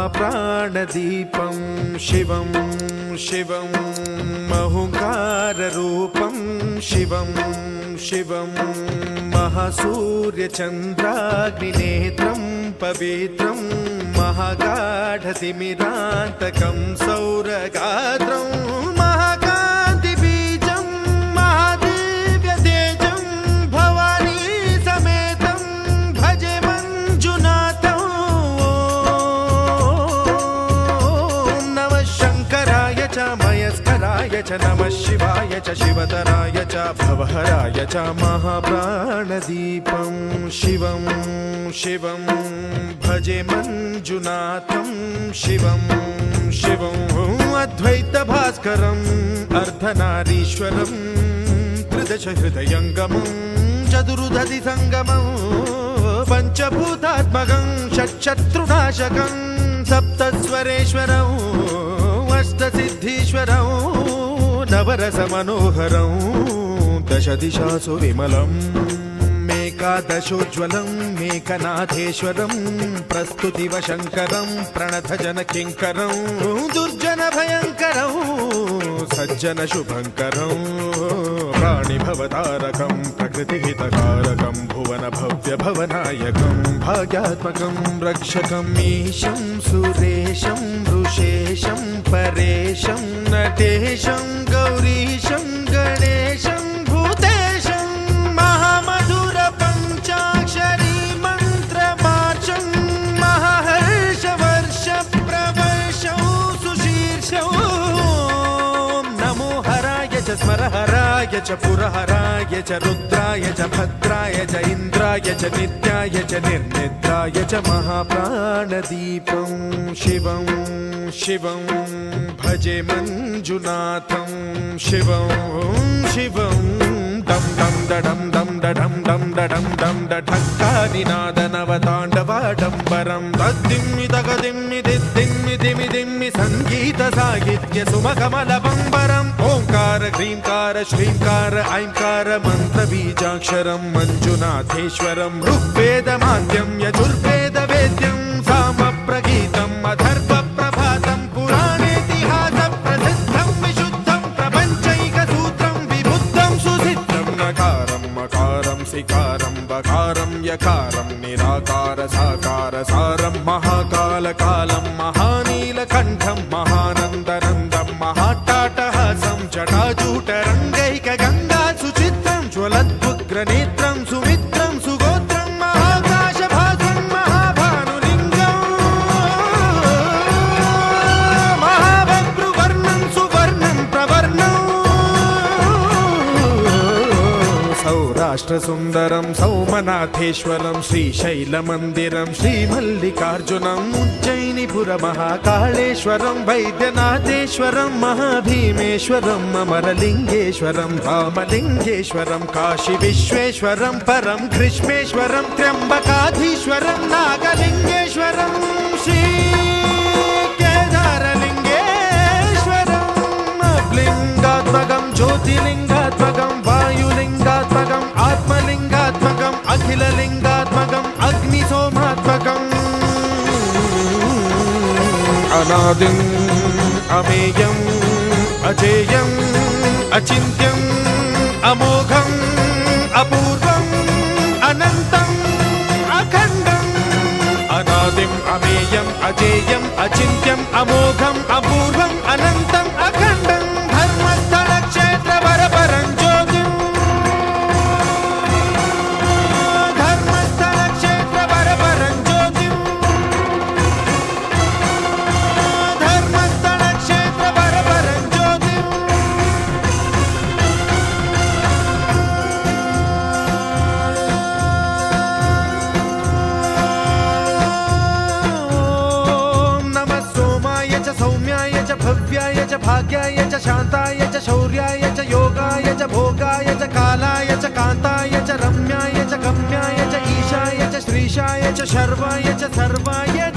महाप्राणदीपं शिवं शिवं महुङ्काररूपं शिवं शिवं महासूर्यचन्द्राग्निनेत्रं पवित्रं महागाढतिमिरान्तकं सौरगात्रं महाकान्तिबीजं महादिव्यतेजं भवानी समेतं भजे मञ्जुनाथं। ॐ नमः शङ्कराय च मयस्कराय च नमः शिवाय च शिवतराय च भवहराय च महाप्राणदीपं शिवं शिवं भजे मञ्जुनाथं शिवं शिवं अद्वैतभास्करम् अर्धनारीश्वरं त्रिदशहृदयङ्गमं चतुर्दधिसङ्गमं पञ्चभूतात्मकं षट्शत्रुनाशकं सप्तस्वरेश्वरं अष्टसिद्धीश्वरं नवरसमनोहरं दशदिशासु विमलम् एकादशोज्ज्वलं मेकनाथेश्वरं प्रस्तुतिवशङ्करं प्रणतजनकिङ्करं दुर्जनभयङ्करं सज्जनशुभङ्करं प्राणिभवतारकं प्रकृतिहितकारकं भुवनभव्यभवनायकं भाग्यात्मकं रक्षकं ईशं सुरेशं ऋषेशं परेशं नटेशं गौरीशं गणेशं भूतेशं महामधुरपञ्चाक्षरी मन्त्रमार्चं महाहर्षवर्षप्रवर्षं सुशीर्षं नमो हराय च स्मरहराय च पुरहराय च रुद्राय च भद्राय च इन्द्राय च नित्याय च निर्निद्राय च महाप्राणदीपं शिवं शिवं भजे मञ्जुनाथं शिवं शिवं दं दं दडं दं दडं दं दडं दं डठक्कादिनादनवताण्डवाडम्बरं तद्दिम्मि तगदिम्मि दिद्दिम्मि दिमि दिम्मि सङ्गीतसाहित्य सुमकमलबम्बरम् ओङ्कार ह्रीङ्कार श्रीङ्कार ऐङ्कार मन्त्रबीजाक्षरं मञ्जुनाथेश्वरं ऋग्वेदमाद्यं यजुर्वेदवेद्यं सामप्रगीतम् अथर्वप्रभातं पुराणेतिहासप्रसिद्धं विशुद्धं प्रपञ्चैकसूत्रं विबुद्धं सुसिद्धं नकारं मकारं सिकारं बकारं यकारं निराकार साकार सारं महाकालकालं महानीलकण्ठं महानन्दनन्दं महाट्टाटहासं जटाजूटरङ्गैकगङ्गा सुचित्रं ज्वलद्वुग्रनेत्रं सुमित्रं सुगोत्रं महाकाशभासं महाभानुलिङ्गं महाभद्रुवर्णं सुवर्णं प्रवर्णं सौराष्ट्रसुन्दरं सौमनाथेश्वरं श्रीशैलमन्दिरं श्रीमल्लिकार्जुनम् उज्जयिनीपुरमहाकाळेश्वरं वैद्यनाथेश्वरं महाभीमेश्वरम् अमरलिङ्गेश्वरं रामलिङ्गेश्वरं काशीविश्वेश्वरं परं ग्रीष्मेश्वरं त्र्यम्बकाधीश्वरं नागलिङ्गेश्वरं श्रीकेदारलिङ्गेश्वरम् लिङ्गात्मकं ज्योतिलिङ्गात्मकं वायुलिङ्गात्मकम् आत्मलिङ्गात्मकम् अखिललिङ्गात्मकम् अग्निसोमात्मकम् अनादिम् अमेयम् अजेयम् अचिन्त्यम् अमोघम् अपूर्वम् अनन्तम् अखण्डम् अनादिम् अमेयम् अजेयम् अचिन्त्यम् अमोघम् अपूर्वम् अनन्तम् अखण्डम् धर्मस्थलक्षेत्रवरपरं ज्योतिम् धर्मस्थलक्षेत्रवरपरं ज्योतिम् धर्मस्थलक्षेत्रवरपरं ज्योतिम् नमः सोमाय च सौम्याय च भव्याय च भाग्याय च शान्ताय च शौर्याय च योगाय च भोगाय च कालाय च कान्ताय च रम्याय च गम्याय च ईशाय च श्रीशाय च शर्वाय च सर्वाय